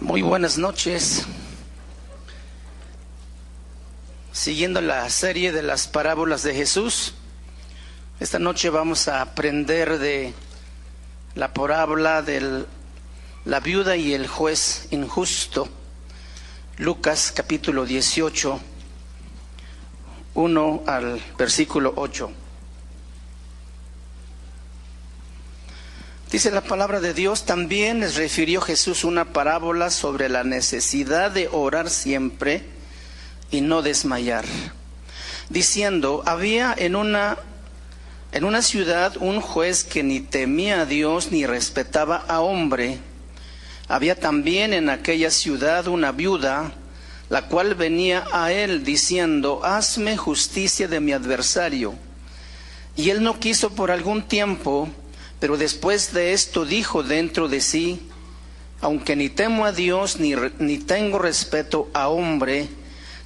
Muy buenas noches. Siguiendo la serie de las parábolas de Jesús, esta noche vamos a aprender de la parábola de la viuda y el juez injusto. Lucas capítulo 18, 1 al versículo 8. Dice la palabra de Dios: también les refirió Jesús una parábola sobre la necesidad de orar siempre y no desmayar, diciendo: había en una ciudad un juez que ni temía a Dios ni respetaba a hombre. Había también en aquella ciudad una viuda, la cual venía a él diciendo: hazme justicia de mi adversario. Y él no quiso por algún tiempo, pero después de esto dijo dentro de sí: aunque ni temo a Dios ni tengo respeto a hombre,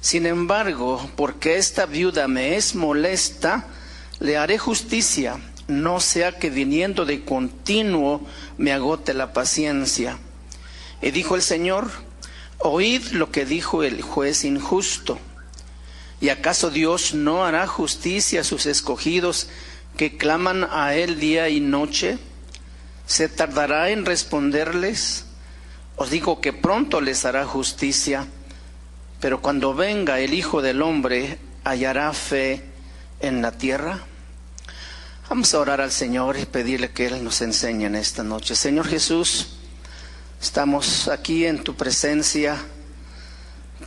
sin embargo, porque esta viuda me es molesta, le haré justicia, no sea que viniendo de continuo me agote la paciencia. Y dijo el Señor: oíd lo que dijo el juez injusto. ¿Y acaso Dios no hará justicia a sus escogidos que claman a él día y noche? ¿Se tardará en responderles? Os digo que pronto les hará justicia. Pero cuando venga el Hijo del Hombre, ¿hallará fe en la tierra? Vamos a orar al Señor y pedirle que Él nos enseñe en esta noche. Señor Jesús, estamos aquí en tu presencia,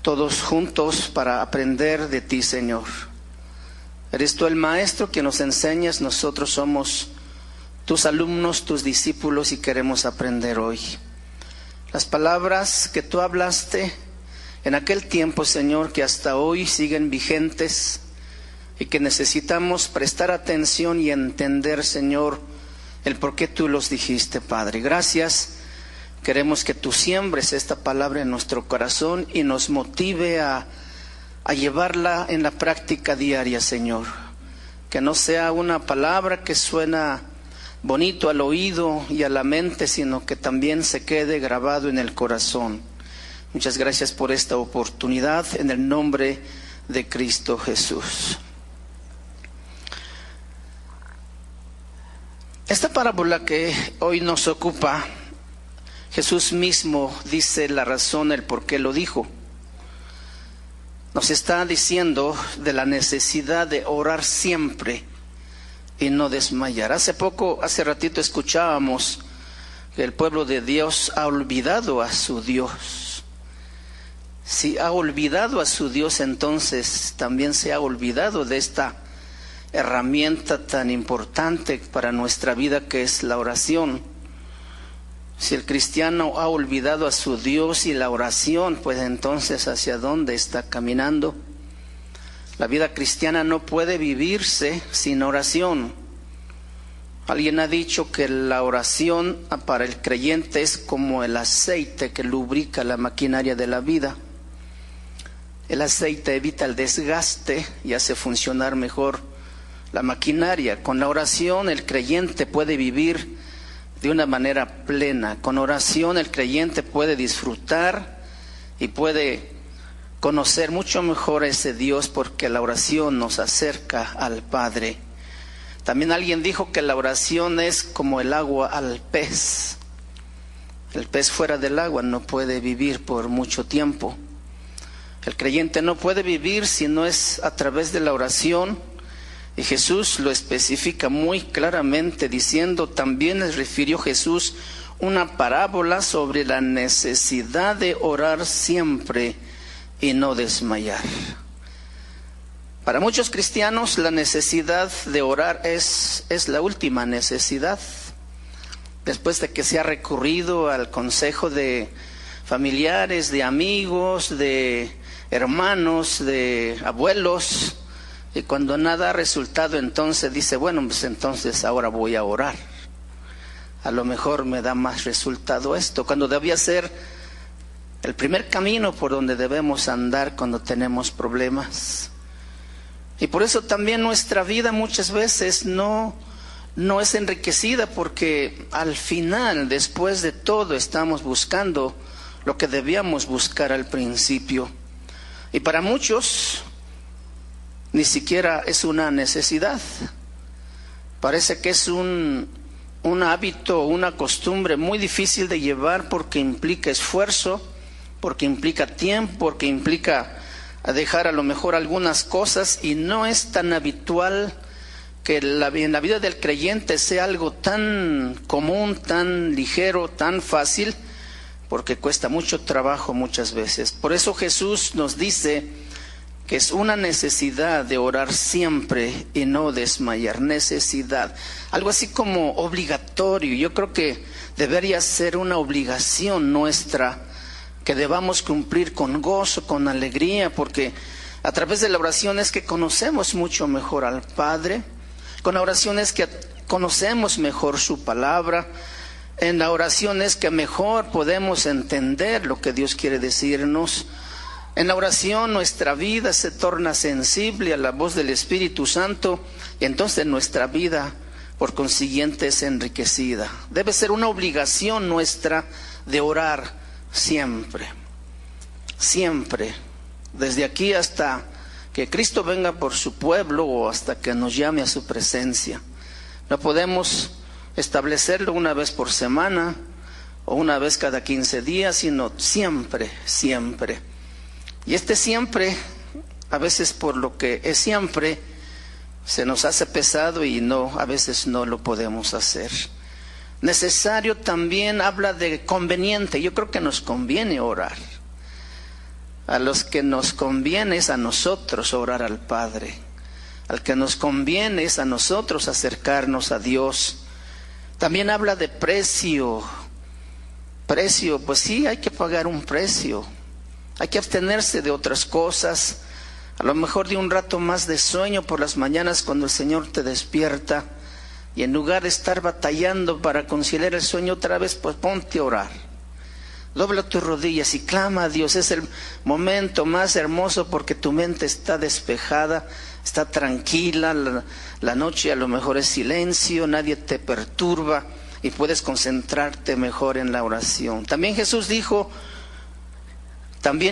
todos juntos para aprender de ti, Señor. Eres tú el maestro que nos enseñas, nosotros somos tus alumnos, tus discípulos, y queremos aprender hoy. Las palabras que tú hablaste en aquel tiempo, Señor, que hasta hoy siguen vigentes y que necesitamos prestar atención y entender, Señor, el por qué tú los dijiste, Padre. Gracias. Queremos que tú siembres esta palabra en nuestro corazón y nos motive a llevarla en la práctica diaria, Señor. Que no sea una palabra que suena bonito al oído y a la mente, sino que también se quede grabado en el corazón. Muchas gracias por esta oportunidad, en el nombre de Cristo Jesús. Esta parábola que hoy nos ocupa, Jesús mismo dice la razón, el por qué lo dijo. Nos está diciendo de la necesidad de orar siempre y no desmayar. Hace ratito escuchábamos que el pueblo de Dios ha olvidado a su Dios. Si ha olvidado a su Dios, entonces también se ha olvidado de esta herramienta tan importante para nuestra vida, que es la oración. Si el cristiano ha olvidado a su Dios y la oración, pues entonces ¿hacia dónde está caminando? La vida cristiana no puede vivirse sin oración. Alguien ha dicho que la oración para el creyente es como el aceite que lubrica la maquinaria de la vida. El aceite evita el desgaste y hace funcionar mejor la maquinaria. Con la oración el creyente puede vivir de una manera plena. Con oración el creyente puede disfrutar y puede conocer mucho mejor a ese Dios, porque la oración nos acerca al Padre. También alguien dijo que la oración es como el agua al pez. El pez fuera del agua no puede vivir por mucho tiempo. El creyente no puede vivir si no es a través de la oración. Y Jesús lo especifica muy claramente diciendo: también les refirió Jesús una parábola sobre la necesidad de orar siempre y no desmayar. Para muchos cristianos la necesidad de orar es la última necesidad. Después de que se ha recurrido al consejo de familiares, de amigos, de hermanos, de abuelos, y cuando nada ha resultado, entonces dice: bueno, pues entonces ahora voy a orar. A lo mejor me da más resultado esto, cuando debía ser el primer camino por donde debemos andar cuando tenemos problemas. Y por eso también nuestra vida muchas veces no es enriquecida, porque al final, después de todo, estamos buscando lo que debíamos buscar al principio. Y para muchos ni siquiera es una necesidad. Parece que es un hábito, una costumbre muy difícil de llevar porque implica esfuerzo, porque implica tiempo, porque implica dejar a lo mejor algunas cosas, y no es tan habitual que en la vida del creyente sea algo tan común, tan ligero, tan fácil, porque cuesta mucho trabajo muchas veces. Por eso Jesús nos dice que es una necesidad de orar siempre y no desmayar. Necesidad, algo así como obligatorio. Yo creo que debería ser una obligación nuestra, que debamos cumplir con gozo, con alegría, porque a través de la oración es que conocemos mucho mejor al Padre. Con la oración es que conocemos mejor su palabra. En la oración es que mejor podemos entender lo que Dios quiere decirnos. En la oración nuestra vida se torna sensible a la voz del Espíritu Santo, y entonces nuestra vida por consiguiente es enriquecida. Debe ser una obligación nuestra de orar siempre, siempre, desde aquí hasta que Cristo venga por su pueblo o hasta que nos llame a su presencia. No podemos establecerlo una vez por semana o una vez cada 15 días, sino siempre, siempre. Y siempre, a veces por lo que es siempre, se nos hace pesado y a veces no lo podemos hacer. Necesario también habla de conveniente. Yo creo que nos conviene orar. A los que nos conviene es a nosotros orar al Padre. Al que nos conviene es a nosotros acercarnos a Dios. También habla de precio. Precio, pues sí, hay que pagar un precio. Hay que abstenerse de otras cosas. A lo mejor de un rato más de sueño por las mañanas cuando el Señor te despierta. Y en lugar de estar batallando para conciliar el sueño otra vez, pues ponte a orar. Dobla tus rodillas y clama a Dios. Es el momento más hermoso porque tu mente está despejada, está tranquila. La noche a lo mejor es silencio, nadie te perturba y puedes concentrarte mejor en la oración. También Jesús dijo,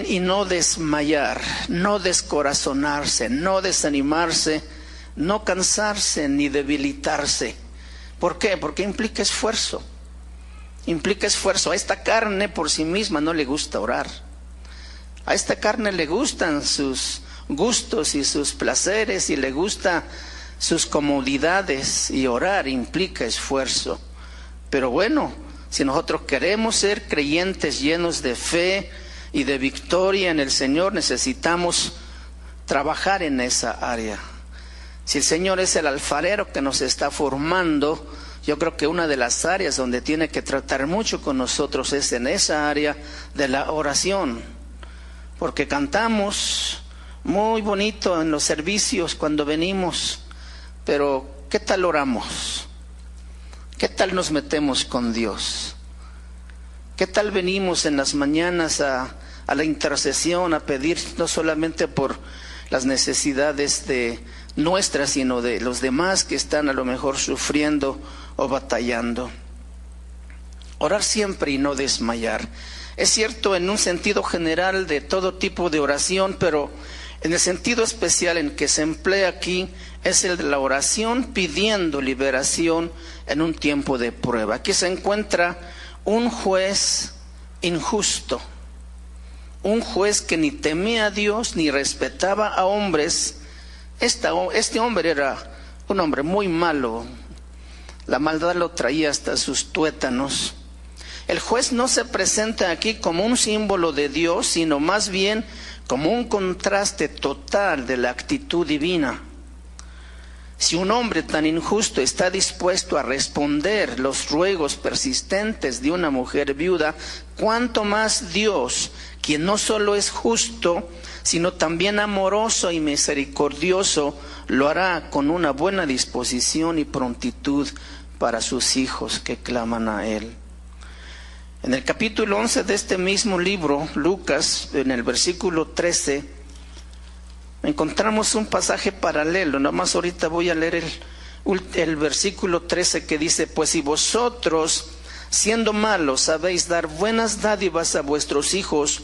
y no desmayar, no descorazonarse, no desanimarse, no cansarse ni debilitarse. ¿Por qué? Porque implica esfuerzo. Implica esfuerzo. A esta carne por sí misma no le gusta orar. A esta carne le gustan sus gustos y sus placeres y le gusta sus comodidades, y orar implica esfuerzo. Pero bueno, si nosotros queremos ser creyentes llenos de fe y de victoria en el Señor, necesitamos trabajar en esa área. Si el Señor es el alfarero que nos está formando, yo creo que una de las áreas donde tiene que tratar mucho con nosotros es en esa área de la oración. Porque cantamos muy bonito en los servicios cuando venimos, pero ¿qué tal oramos? ¿Qué tal nos metemos con Dios? ¿Qué tal venimos en las mañanas a la intercesión, a pedir no solamente por las necesidades de nuestras, sino de los demás que están a lo mejor sufriendo o batallando? Orar siempre y no desmayar. Es cierto en un sentido general de todo tipo de oración, pero en el sentido especial en que se emplea aquí es el de la oración pidiendo liberación en un tiempo de prueba. Aquí se encuentra un juez injusto, un juez que ni temía a Dios ni respetaba a hombres. Este hombre era un hombre muy malo. La maldad lo traía hasta sus tuétanos. El juez no se presenta aquí como un símbolo de Dios, sino más bien como un contraste total de la actitud divina. Si un hombre tan injusto está dispuesto a responder los ruegos persistentes de una mujer viuda, ¿cuánto más Dios, quien no solo es justo, sino también amoroso y misericordioso, lo hará con una buena disposición y prontitud para sus hijos que claman a Él? En el capítulo 11 de este mismo libro, Lucas, en el versículo 13, encontramos un pasaje paralelo. Nada más ahorita voy a leer el versículo 13 que dice: pues si vosotros, siendo malos sabéis dar buenas dádivas a vuestros hijos,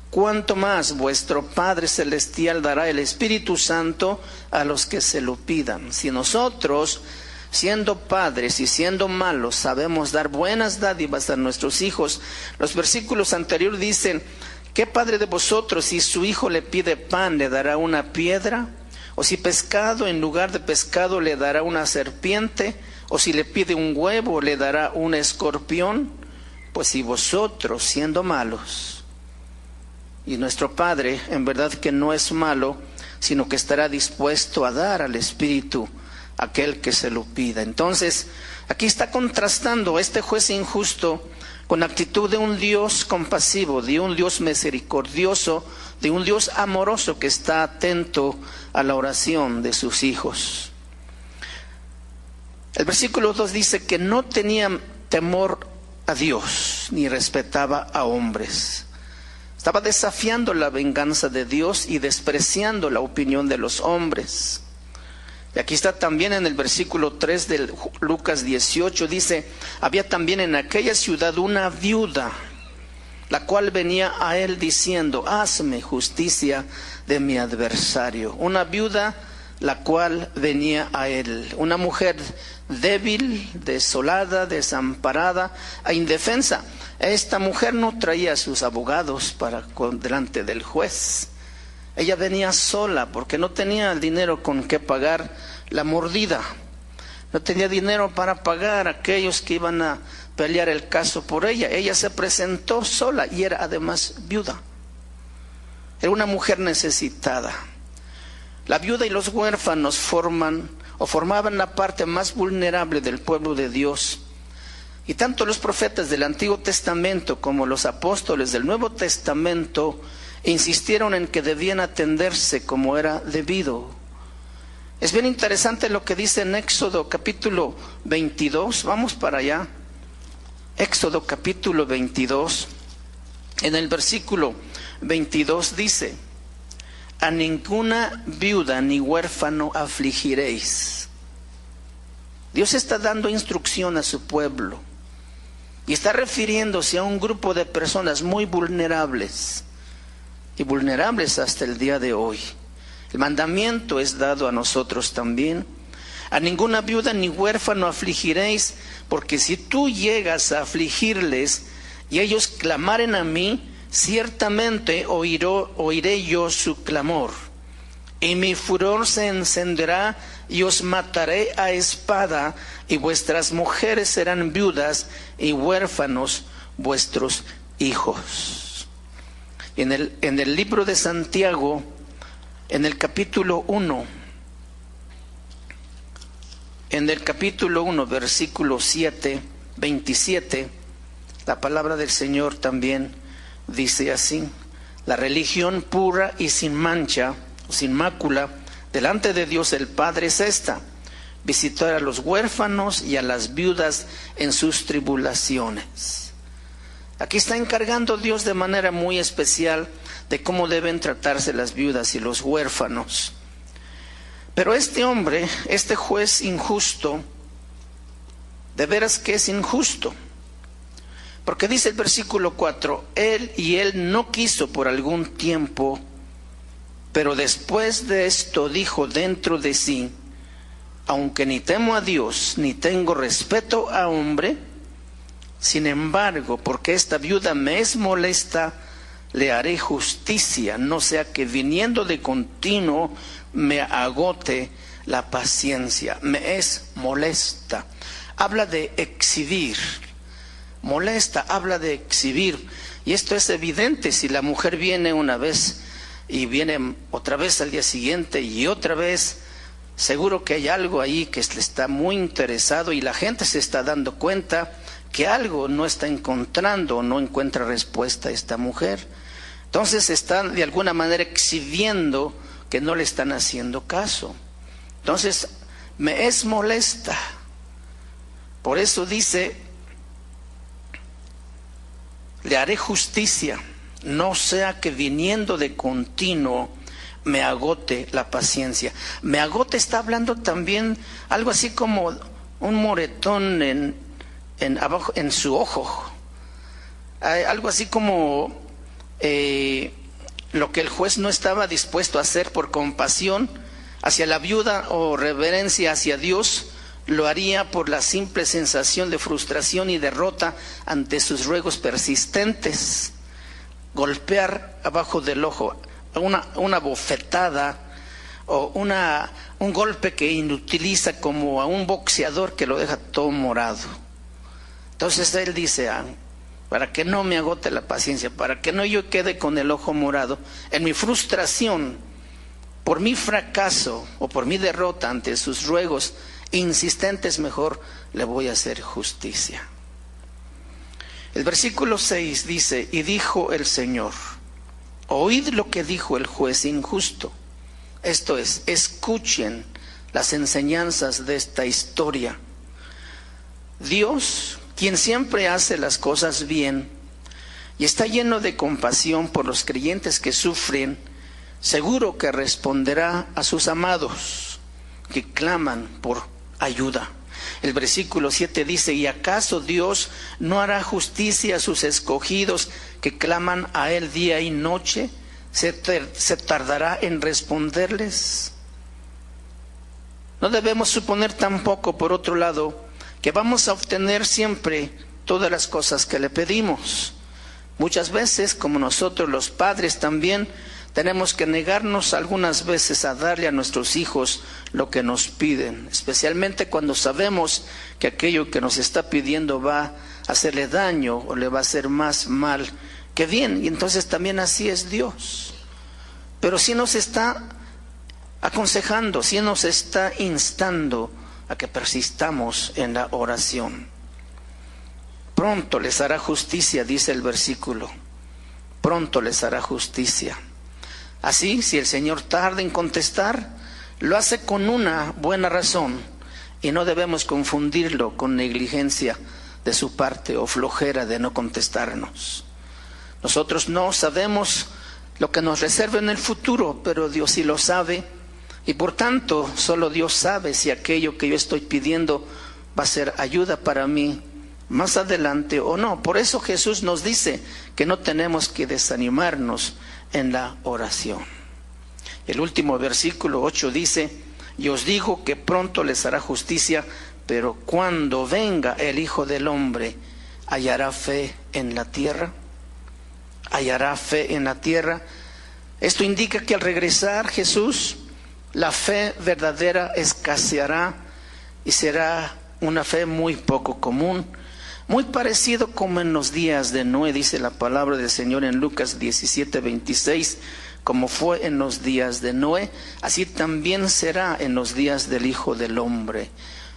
cuánto más vuestro Padre Celestial dará el Espíritu Santo a los que se lo pidan. Si nosotros, siendo padres y siendo malos, sabemos dar buenas dádivas a nuestros hijos, los versículos anteriores dicen: ¿qué padre de vosotros, si su hijo le pide pan, le dará una piedra? ¿O si pescado, en lugar de pescado, le dará una serpiente? ¿O si le pide un huevo, le dará un escorpión? Pues si vosotros, siendo malos, y nuestro Padre en verdad que no es malo, sino que estará dispuesto a dar al Espíritu a aquel que se lo pida. Entonces, aquí está contrastando este juez injusto con la actitud de un Dios compasivo, de un Dios misericordioso, de un Dios amoroso que está atento a la oración de sus hijos. El versículo 2 dice que no tenía temor a Dios, ni respetaba a hombres. Estaba desafiando la venganza de Dios y despreciando la opinión de los hombres. Y aquí está también en el versículo 3 de Lucas 18, dice: había también en aquella ciudad una viuda, la cual venía a él diciendo: hazme justicia de mi adversario. Una viuda la cual venía a él, una mujer débil, desolada, desamparada e indefensa. Esta mujer no traía a sus abogados delante del juez. Ella venía sola porque no tenía el dinero con que pagar la mordida. No tenía dinero para pagar a aquellos que iban a pelear el caso por ella. Ella se presentó sola y era además viuda. Era una mujer necesitada. La viuda y los huérfanos formaban la parte más vulnerable del pueblo de Dios. Y tanto los profetas del Antiguo Testamento como los apóstoles del Nuevo Testamento insistieron en que debían atenderse como era debido. Es bien interesante lo que dice en Éxodo capítulo 22. Vamos para allá. Éxodo capítulo 22. En el versículo 22 dice: a ninguna viuda ni huérfano afligiréis. Dios está dando instrucción a su pueblo y está refiriéndose a un grupo de personas muy vulnerables y vulnerables hasta el día de hoy. El mandamiento es dado a nosotros también. A ninguna viuda ni huérfano afligiréis, porque si tú llegas a afligirles y ellos clamaren a mí, ciertamente oiré yo su clamor, y mi furor se encenderá y os mataré a espada, y vuestras mujeres serán viudas y huérfanos vuestros hijos. En el libro de Santiago, en el capítulo 1, versículo 27, la palabra del Señor también dice así: la religión pura y sin mancha, sin mácula, delante de Dios el Padre es esta: visitar a los huérfanos y a las viudas en sus tribulaciones. Aquí está encargando Dios de manera muy especial de cómo deben tratarse las viudas y los huérfanos. Pero este hombre, este juez injusto, de veras que es injusto. Porque dice el versículo 4: él no quiso por algún tiempo, pero después de esto dijo dentro de sí: aunque ni temo a Dios, ni tengo respeto a hombre, sin embargo, porque esta viuda me es molesta, le haré justicia, no sea que viniendo de continuo me agote la paciencia. Me es molesta. Habla de exhibir. Molesta, habla de exhibir. Y esto es evidente si la mujer viene una vez y viene otra vez al día siguiente y otra vez. Seguro que hay algo ahí que está muy interesado y la gente se está dando cuenta que algo no está encontrando, no encuentra respuesta a esta mujer. Entonces están de alguna manera exhibiendo que no le están haciendo caso. Entonces, me es molesta. Por eso dice: le haré justicia, no sea que viniendo de continuo me agote la paciencia. Me agote está hablando también algo así como un moretón en abajo, en su ojo. Algo así como lo que el juez no estaba dispuesto a hacer por compasión hacia la viuda o reverencia hacia Dios, lo haría por la simple sensación de frustración y derrota ante sus ruegos persistentes. Golpear abajo del ojo, una bofetada o un golpe que inutiliza como a un boxeador que lo deja todo morado. Entonces él dice, para que no me agote la paciencia, para que no yo quede con el ojo morado, en mi frustración, por mi fracaso o por mi derrota ante sus ruegos insistentes, mejor le voy a hacer justicia. El versículo 6 dice, y dijo el Señor, oíd lo que dijo el juez injusto. Esto es, escuchen las enseñanzas de esta historia. Dios, quien siempre hace las cosas bien y está lleno de compasión por los creyentes que sufren, seguro que responderá a sus amados que claman por ayuda. El versículo 7 dice, ¿y acaso Dios no hará justicia a sus escogidos que claman a Él día y noche? ¿Se tardará en responderles? No debemos suponer tampoco, por otro lado, que vamos a obtener siempre todas las cosas que le pedimos. Muchas veces, como nosotros los padres también, tenemos que negarnos algunas veces a darle a nuestros hijos lo que nos piden, especialmente cuando sabemos que aquello que nos está pidiendo va a hacerle daño o le va a hacer más mal que bien. Y entonces también así es Dios. Pero sí nos está aconsejando, sí nos está instando a que persistamos en la oración. Pronto les hará justicia, dice el versículo. Pronto les hará justicia. Así, si el Señor tarda en contestar, lo hace con una buena razón y no debemos confundirlo con negligencia de su parte o flojera de no contestarnos. Nosotros no sabemos lo que nos reserva en el futuro, pero Dios sí lo sabe y por tanto solo Dios sabe si aquello que yo estoy pidiendo va a ser ayuda para mí más adelante o no. Por eso Jesús nos dice que no tenemos que desanimarnos en la oración. El último versículo 8 dice, y os digo que pronto les hará justicia, pero cuando venga el Hijo del Hombre, ¿hallará fe en la tierra? ¿Hallará fe en la tierra? Esto indica que al regresar Jesús, la fe verdadera escaseará y será una fe muy poco común, muy parecido como en los días de Noé, dice la palabra del Señor en Lucas 17:26, como fue en los días de Noé, así también será en los días del Hijo del Hombre.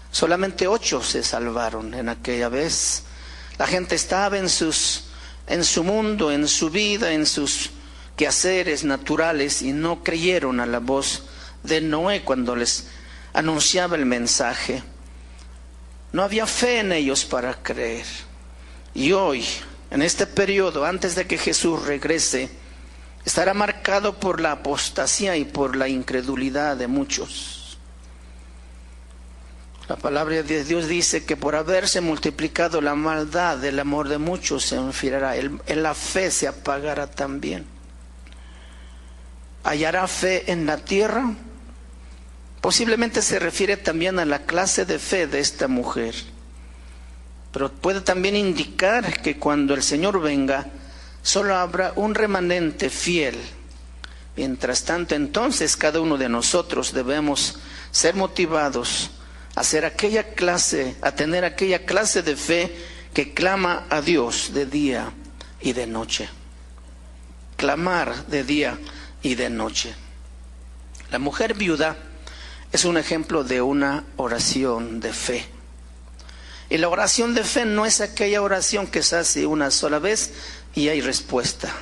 Solamente 8 se salvaron en aquella vez. La gente estaba en su mundo, en su vida, en sus quehaceres naturales y no creyeron a la voz de Noé cuando les anunciaba el mensaje. No había fe en ellos para creer. Y hoy, en este periodo, antes de que Jesús regrese, estará marcado por la apostasía y por la incredulidad de muchos. La palabra de Dios dice que por haberse multiplicado la maldad, el amor de muchos se enfriará, la fe se apagará también. ¿Hallará fe en la tierra? Posiblemente se refiere también a la clase de fe de esta mujer, pero puede también indicar que cuando el Señor venga, solo habrá un remanente fiel. Mientras tanto, entonces, cada uno de nosotros debemos ser motivados a tener aquella clase de fe que clama a Dios de día y de noche. Clamar de día y de noche. La mujer viuda es un ejemplo de una oración de fe. Y la oración de fe no es aquella oración que se hace una sola vez y hay respuesta.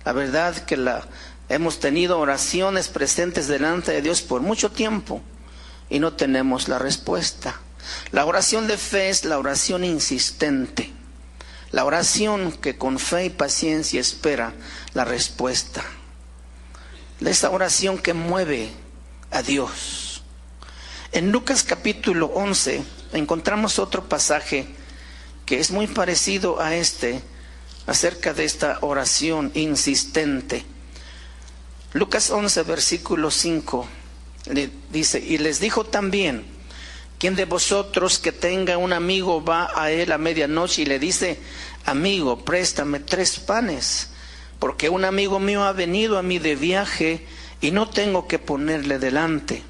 La verdad que hemos tenido oraciones presentes delante de Dios por mucho tiempo y no tenemos la respuesta. La oración de fe es la oración insistente, la oración que con fe y paciencia espera la respuesta. Esa oración que mueve a Dios. En Lucas capítulo 11 encontramos otro pasaje que es muy parecido a acerca de esta oración insistente. Lucas 11, versículo 5, le dice: y les dijo también, ¿quién de vosotros que tenga un amigo va a él a medianoche y le dice: amigo, préstame 3 panes, porque un amigo mío ha venido a mí de viaje y no tengo que ponerle delante?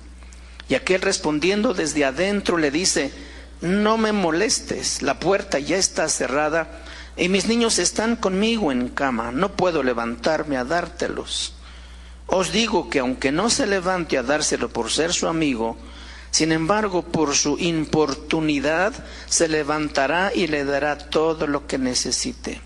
Y aquel respondiendo desde adentro le dice: no me molestes, la puerta ya está cerrada y mis niños están conmigo en cama, no puedo levantarme a dártelos. Os digo que aunque no se levante a dárselo por ser su amigo, sin embargo por su importunidad se levantará y le dará todo lo que necesite.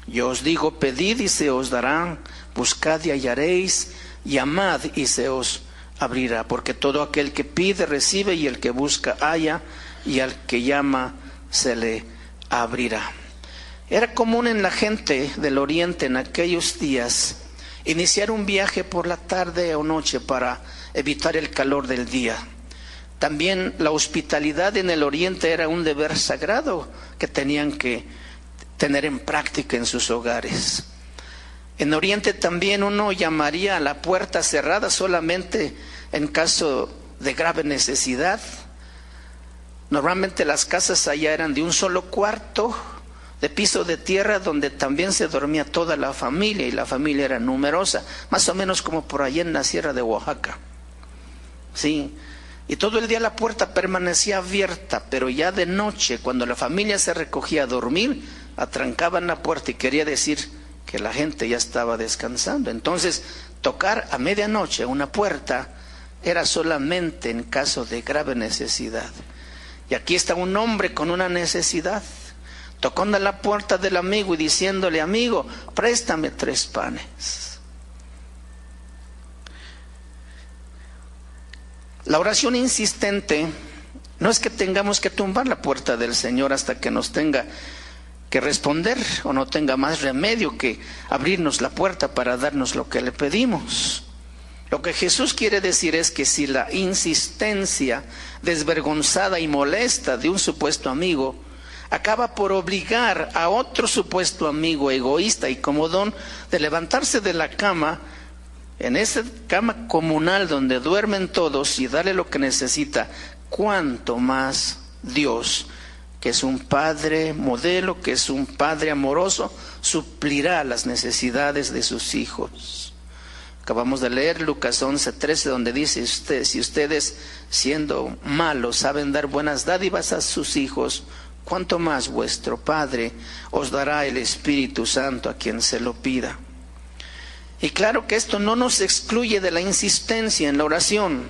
Yo os digo: pedid y se os dará, buscad y hallaréis, llamad y se os abrirá, porque todo aquel que pide recibe, y el que busca halla, y al que llama se le abrirá. Era común en la gente del oriente en aquellos días iniciar un viaje por la tarde o noche para evitar el calor del día. También la hospitalidad en el oriente era un deber sagrado que tenían que tener en práctica en sus hogares. En Oriente también uno llamaría a la puerta cerrada solamente en caso de grave necesidad. Normalmente las casas allá eran de un solo cuarto, de piso de tierra, donde también se dormía toda la familia, y la familia era numerosa, más o menos como por allá en la sierra de Oaxaca. Sí, y todo el día la puerta permanecía abierta, pero ya de noche, cuando la familia se recogía a dormir, atrancaban la puerta y quería decir que la gente ya estaba descansando. Entonces, tocar a medianoche una puerta era solamente en caso de grave necesidad. Y aquí está un hombre con una necesidad, tocando a la puerta del amigo y diciéndole: amigo, préstame 3 panes. La oración insistente no es que tengamos que tumbar la puerta del Señor hasta que nos tenga que responder, o no tenga más remedio que abrirnos la puerta para darnos lo que le pedimos. Lo que Jesús quiere decir es que si la insistencia desvergonzada y molesta de un supuesto amigo acaba por obligar a otro supuesto amigo egoísta y comodón de levantarse de la cama, en esa cama comunal donde duermen todos, y darle lo que necesita, cuánto más Dios, que es un Padre modelo, que es un Padre amoroso, suplirá las necesidades de sus hijos. Acabamos de leer Lucas 11:13, donde dice: si ustedes siendo malos saben dar buenas dádivas a sus hijos, cuánto más vuestro Padre os dará el Espíritu Santo a quien se lo pida. Y claro que esto no nos excluye de la insistencia en la oración.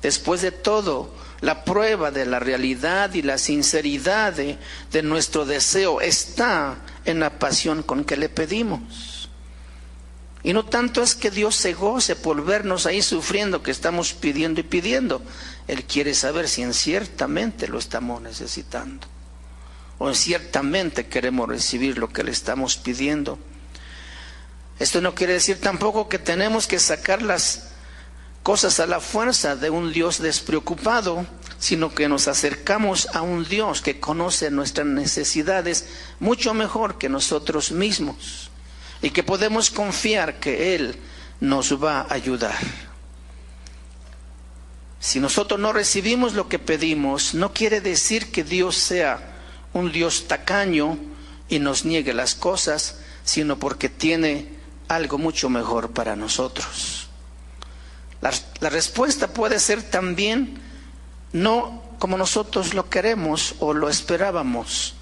Después de todo, la prueba de la realidad y la sinceridad de nuestro deseo está en la pasión con que le pedimos. Y no tanto es que Dios se goce por vernos ahí sufriendo, que estamos pidiendo y pidiendo. Él quiere saber si ciertamente lo estamos necesitando, o ciertamente queremos recibir lo que le estamos pidiendo. Esto no quiere decir tampoco que tenemos que sacar las cosas a la fuerza de un Dios despreocupado, sino que nos acercamos a un Dios que conoce nuestras necesidades mucho mejor que nosotros mismos, y que podemos confiar que Él nos va a ayudar. Si nosotros no recibimos lo que pedimos, no quiere decir que Dios sea un Dios tacaño y nos niegue las cosas, sino porque tiene algo mucho mejor para nosotros. La respuesta puede ser también no como nosotros lo queremos o lo esperábamos,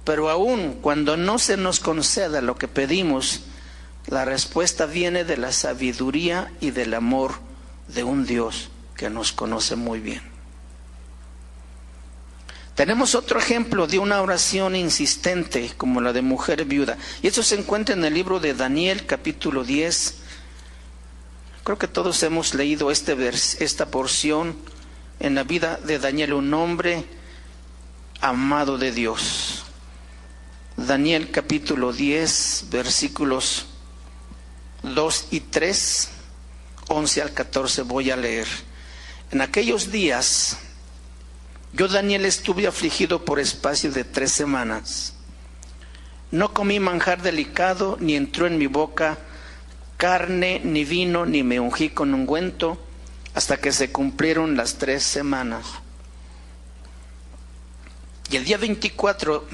pero aún cuando no se nos conceda lo que pedimos, la respuesta viene de la sabiduría y del amor de un Dios que nos conoce muy bien. Tenemos otro ejemplo de una oración insistente como la de mujer viuda, y esto se encuentra en el libro de Daniel, capítulo 10. Creo que todos hemos leído esta porción en la vida de Daniel, un hombre amado de Dios. Daniel capítulo 10, versículos 2 y 3, 11 al 14 voy a leer. En aquellos días Yo, Daniel, estuve afligido por espacio de 3 semanas. No comí manjar delicado, ni entró en mi boca carne, ni vino, ni me ungí con ungüento, hasta que se cumplieron las 3 semanas. Y el día 24,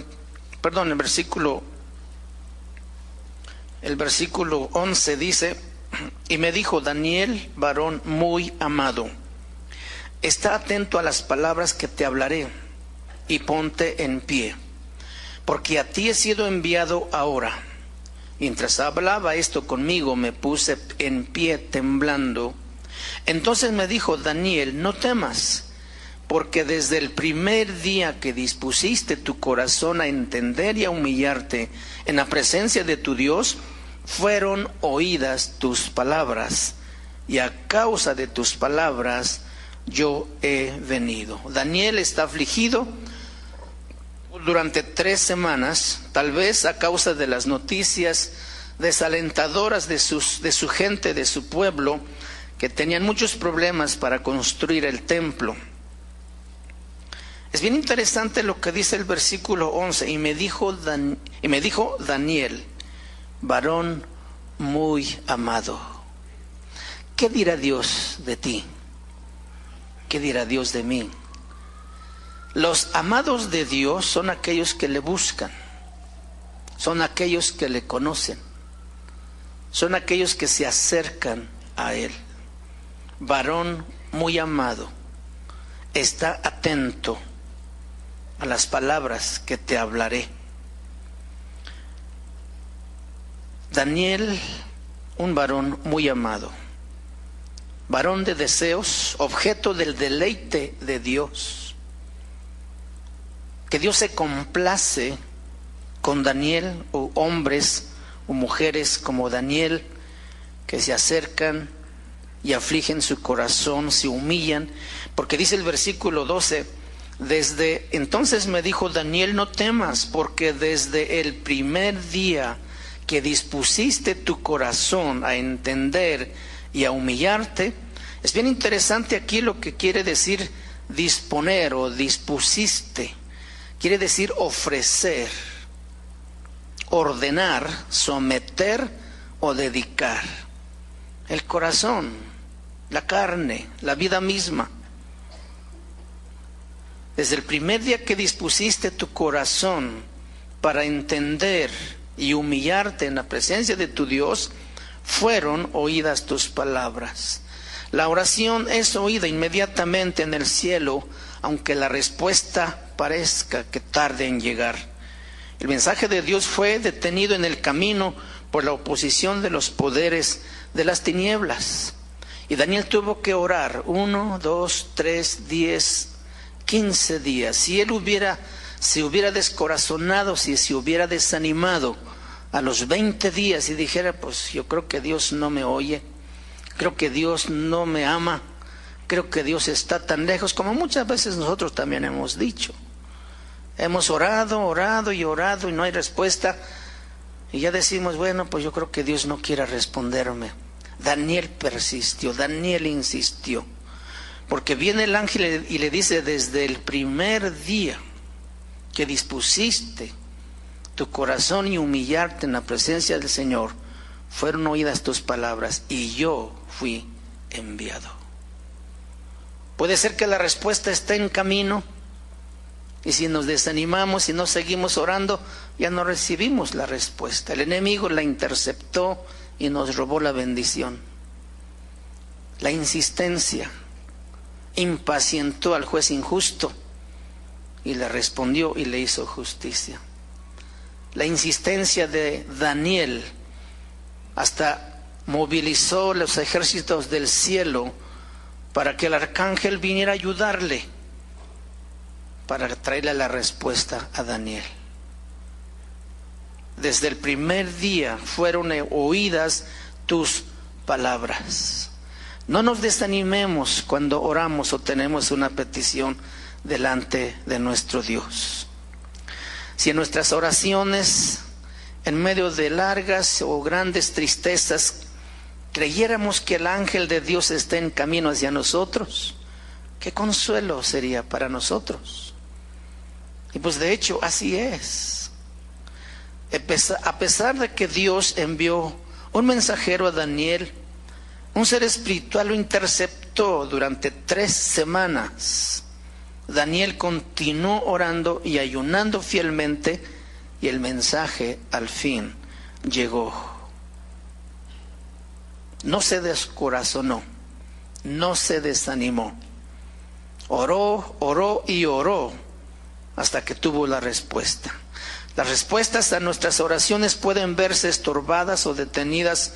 el versículo 11 dice: y me dijo: Daniel, varón muy amado, está atento a las palabras que te hablaré, y ponte en pie, porque a ti he sido enviado ahora. Mientras hablaba esto conmigo, me puse en pie temblando. Entonces me dijo: Daniel, no temas, porque desde el primer día que dispusiste tu corazón a entender y a humillarte en la presencia de tu Dios, fueron oídas tus palabras, y a causa de tus palabras yo he venido. Daniel está afligido durante 3 semanas, tal vez a causa de las noticias desalentadoras de su gente, de su pueblo, que tenían muchos problemas para construir el templo. Es bien interesante lo que dice el versículo 11: y me dijo Daniel, varón muy amado. ¿Qué dirá Dios de ti? ¿Qué dirá Dios de mí? Los amados de Dios son aquellos que le buscan, son aquellos que le conocen, son aquellos que se acercan a Él. Varón muy amado, está atento a las palabras que te hablaré. Daniel, un varón muy amado, varón de deseos, objeto del deleite de Dios, que Dios se complace con Daniel, o hombres o mujeres como Daniel, que se acercan y afligen su corazón, se humillan, porque dice el versículo 12: desde entonces me dijo Daniel, no temas, porque desde el primer día que dispusiste tu corazón a entender y a humillarte. Es bien interesante aquí lo que quiere decir disponer o dispusiste. Quiere decir ofrecer, ordenar, someter o dedicar. El corazón, la carne, la vida misma. Desde el primer día que dispusiste tu corazón para entender y humillarte en la presencia de tu Dios, fueron oídas tus palabras. La oración es oída inmediatamente en el cielo, aunque la respuesta parezca que tarde en llegar. El mensaje de Dios fue detenido en el camino por la oposición de los poderes de las tinieblas. Y Daniel tuvo que orar 1, 2, 3, 10, 15 días. Si él se hubiera descorazonado, si se hubiera desanimado a los 20 días y dijera, pues yo creo que Dios no me oye, creo que Dios no me ama, creo que Dios está tan lejos, como muchas veces nosotros también hemos dicho. Hemos orado y no hay respuesta, y ya decimos, bueno, pues yo creo que Dios no quiere responderme. Daniel persistió, Daniel insistió, porque viene el ángel y le dice: desde el primer día que dispusiste tu corazón y humillarte en la presencia del Señor, fueron oídas tus palabras y yo fui enviado. Puede ser que la respuesta esté en camino, y si nos desanimamos y no seguimos orando, ya no recibimos la respuesta. El enemigo la interceptó y nos robó la bendición. La insistencia impacientó al juez injusto y le respondió y le hizo justicia. La insistencia de Daniel hasta movilizó los ejércitos del cielo para que el arcángel viniera a ayudarle, para traerle la respuesta a Daniel. Desde el primer día fueron oídas tus palabras. No nos desanimemos cuando oramos o tenemos una petición delante de nuestro Dios. Si en nuestras oraciones, en medio de largas o grandes tristezas, creyéramos que el ángel de Dios está en camino hacia nosotros, qué consuelo sería para nosotros. Y pues de hecho así es. A pesar de que Dios envió un mensajero a Daniel, un ser espiritual lo interceptó durante 3 semanas. Daniel continuó orando y ayunando fielmente, y el mensaje al fin llegó. No se descorazonó, no se desanimó. Oró, oró y oró hasta que tuvo la respuesta. Las respuestas a nuestras oraciones pueden verse estorbadas o detenidas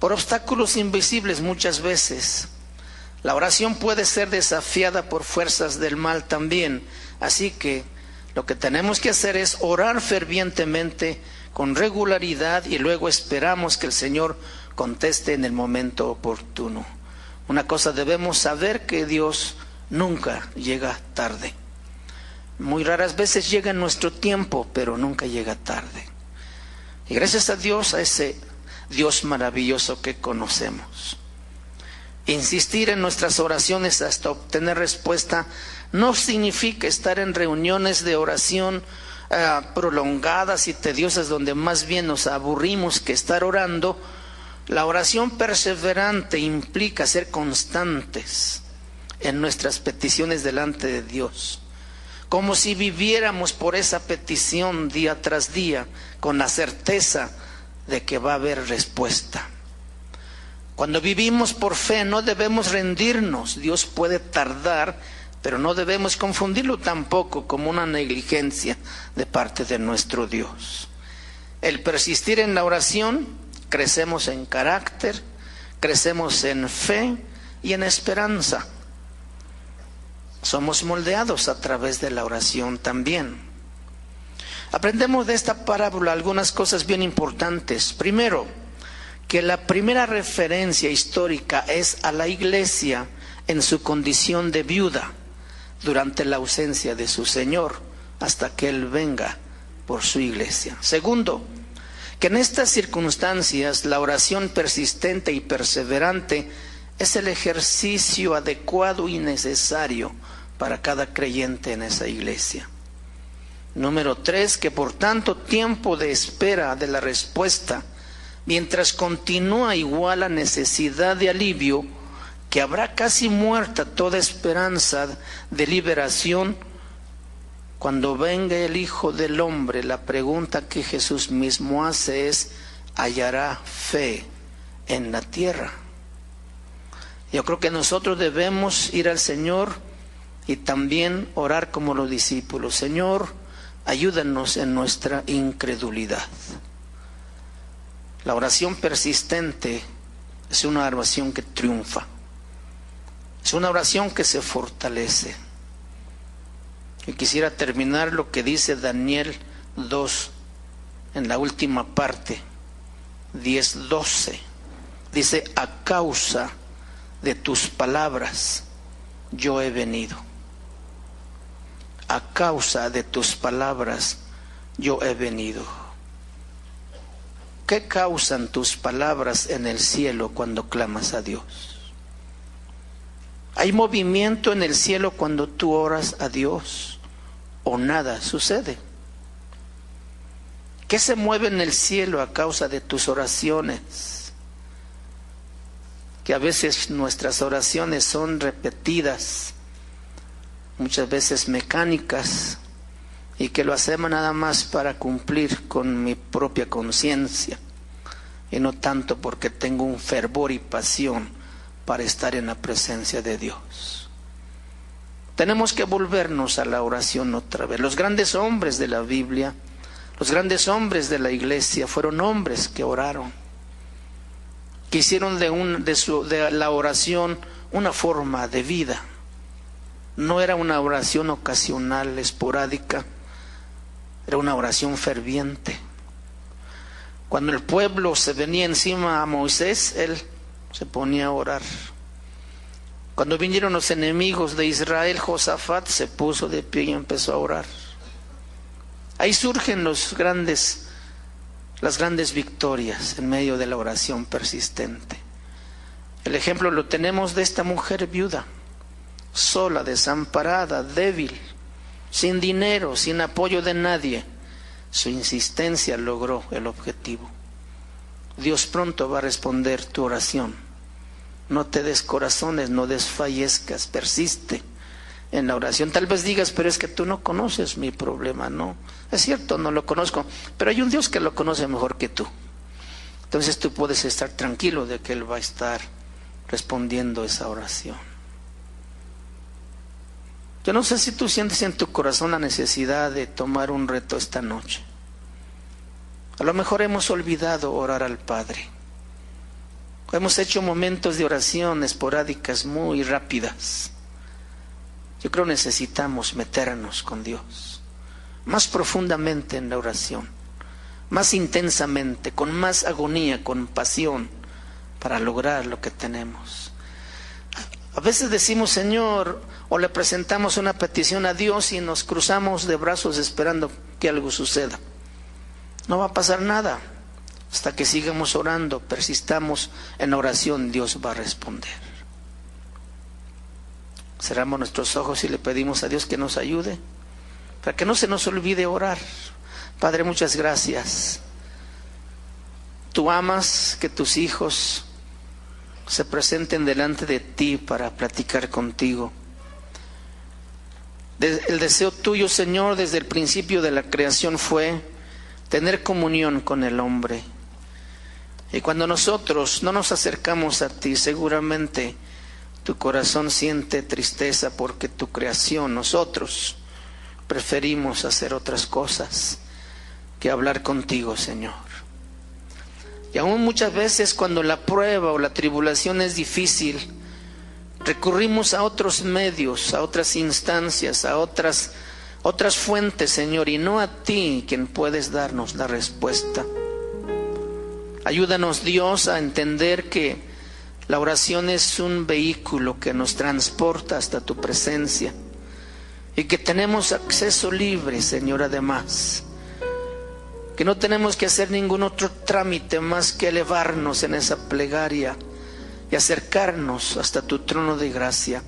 por obstáculos invisibles muchas veces. La oración puede ser desafiada por fuerzas del mal también. Así que lo que tenemos que hacer es orar fervientemente, con regularidad, y luego esperamos que el Señor conteste en el momento oportuno. Una cosa debemos saber, que Dios nunca llega tarde. Muy raras veces llega en nuestro tiempo, pero nunca llega tarde. Y gracias a Dios, a ese Dios maravilloso que conocemos. Insistir en nuestras oraciones hasta obtener respuesta no significa estar en reuniones de oración prolongadas y tediosas, donde más bien nos aburrimos que estar orando. La oración perseverante implica ser constantes en nuestras peticiones delante de Dios, como si viviéramos por esa petición día tras día, con la certeza de que va a haber respuesta. Cuando vivimos por fe no debemos rendirnos. Dios puede tardar, pero no debemos confundirlo tampoco como una negligencia de parte de nuestro Dios. El persistir en la oración, crecemos en carácter, crecemos en fe y en esperanza. Somos moldeados a través de la oración también. Aprendemos de esta parábola algunas cosas bien importantes. Primero, que la primera referencia histórica es a la iglesia en su condición de viuda durante la ausencia de su Señor, hasta que Él venga por su iglesia. Segundo, que en estas circunstancias la oración persistente y perseverante es el ejercicio adecuado y necesario para cada creyente en esa iglesia. Número 3, que por tanto tiempo de espera de la respuesta, mientras continúa igual la necesidad de alivio, que habrá casi muerta toda esperanza de liberación, cuando venga el Hijo del Hombre, la pregunta que Jesús mismo hace es: ¿hallará fe en la tierra? Yo creo que nosotros debemos ir al Señor y también orar como los discípulos: Señor, ayúdanos en nuestra incredulidad. La oración persistente es una oración que triunfa, es una oración que se fortalece. Y quisiera terminar lo que dice Daniel 2 en la última parte, 10:12. Dice: a causa de tus palabras yo he venido. A causa de tus palabras yo he venido. ¿Qué causan tus palabras en el cielo cuando clamas a Dios? ¿Hay movimiento en el cielo cuando tú oras a Dios, o nada sucede? ¿Qué se mueve en el cielo a causa de tus oraciones? Que a veces nuestras oraciones son repetidas, muchas veces mecánicas, y que lo hacemos nada más para cumplir con mi propia conciencia, y no tanto porque tengo un fervor y pasión para estar en la presencia de Dios. Tenemos que volvernos a la oración otra vez. Los grandes hombres de la Biblia, los grandes hombres de la iglesia, fueron hombres que oraron, que hicieron de la oración una forma de vida. No era una oración ocasional, esporádica, era una oración ferviente. Cuando el pueblo se venía encima a Moisés, él se ponía a orar. Cuando vinieron los enemigos de Israel, Josafat se puso de pie y empezó a orar. Ahí surgen las grandes victorias en medio de la oración persistente. El ejemplo lo tenemos de esta mujer viuda. sola, desamparada, débil, sin dinero, sin apoyo de nadie. Su insistencia logró el objetivo. Dios pronto va a responder tu oración. No te des corazones, no desfallezcas, persiste en la oración. Tal vez digas, pero es que tú no conoces mi problema. No, es cierto, no lo conozco, pero hay un Dios que lo conoce mejor que tú. Entonces tú puedes estar tranquilo de que Él va a estar respondiendo esa oración. Yo no sé si tú sientes en tu corazón la necesidad de tomar un reto esta noche. A lo mejor hemos olvidado orar al Padre. Hemos hecho momentos de oración esporádicas muy rápidas. Yo creo que necesitamos meternos con Dios más profundamente en la oración, más intensamente, con más agonía, con pasión, para lograr lo que tenemos. A veces decimos Señor, o le presentamos una petición a Dios y nos cruzamos de brazos esperando que algo suceda. No va a pasar nada. Hasta que sigamos orando, persistamos en la oración, Dios va a responder. Cerramos nuestros ojos y le pedimos a Dios que nos ayude, para que no se nos olvide orar. Padre, muchas gracias. Tú amas que tus hijos se presenten delante de ti para platicar contigo. El deseo tuyo, Señor, desde el principio de la creación fue tener comunión con el hombre. Y cuando nosotros no nos acercamos a ti, seguramente tu corazón siente tristeza porque tu creación, nosotros preferimos hacer otras cosas que hablar contigo, Señor. Y aún muchas veces cuando la prueba o la tribulación es difícil, recurrimos a otros medios, a otras instancias, a otras fuentes, Señor, y no a ti, quien puedes darnos la respuesta. Ayúdanos, Dios, a entender que la oración es un vehículo que nos transporta hasta tu presencia y que tenemos acceso libre, Señor, además. Que no tenemos que hacer ningún otro trámite más que elevarnos en esa plegaria y acercarnos hasta tu trono de gracia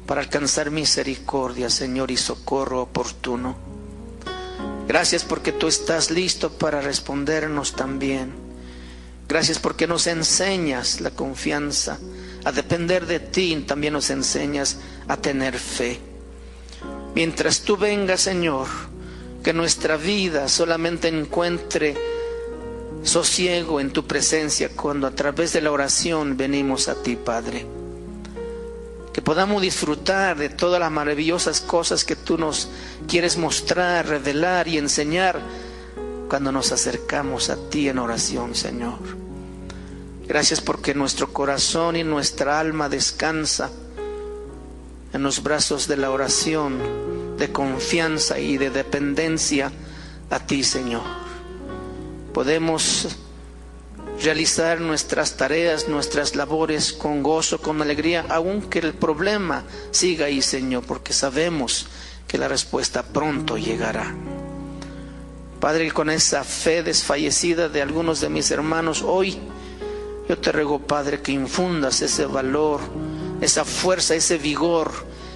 para alcanzar misericordia, Señor, y socorro oportuno. Gracias porque tú estás listo para respondernos también. Gracias porque nos enseñas la confianza, a depender de ti, también nos enseñas a tener fe. Mientras tú vengas, Señor, que nuestra vida solamente encuentre sosiego en tu presencia cuando a través de la oración venimos a ti, Padre. Que podamos disfrutar de todas las maravillosas cosas que tú nos quieres mostrar, revelar y enseñar cuando nos acercamos a ti en oración, Señor. Gracias porque nuestro corazón y nuestra alma descansa en los brazos de la oración, de confianza y de dependencia a ti, Señor. Podemos realizar nuestras tareas, nuestras labores con gozo, con alegría, aunque el problema siga ahí, Señor, porque sabemos que la respuesta pronto llegará. Padre, con esa fe desfallecida de algunos de mis hermanos hoy, yo te ruego, Padre, que infundas ese valor, esa fuerza, ese vigor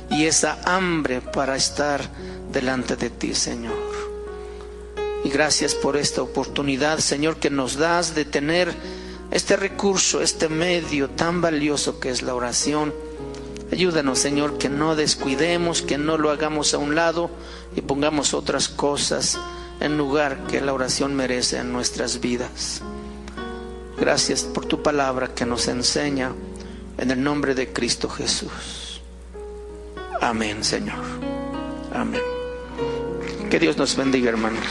y esa hambre para estar delante de ti, Señor. Y gracias por esta oportunidad, Señor, que nos das de tener este recurso, este medio tan valioso que es la oración. Ayúdanos, Señor, que no descuidemos, que no lo hagamos a un lado y pongamos otras cosas en lugar que la oración merece en nuestras vidas. Gracias por tu palabra que nos enseña, en el nombre de Cristo Jesús. Amén, Señor. Amén. Que Dios nos bendiga, hermanos.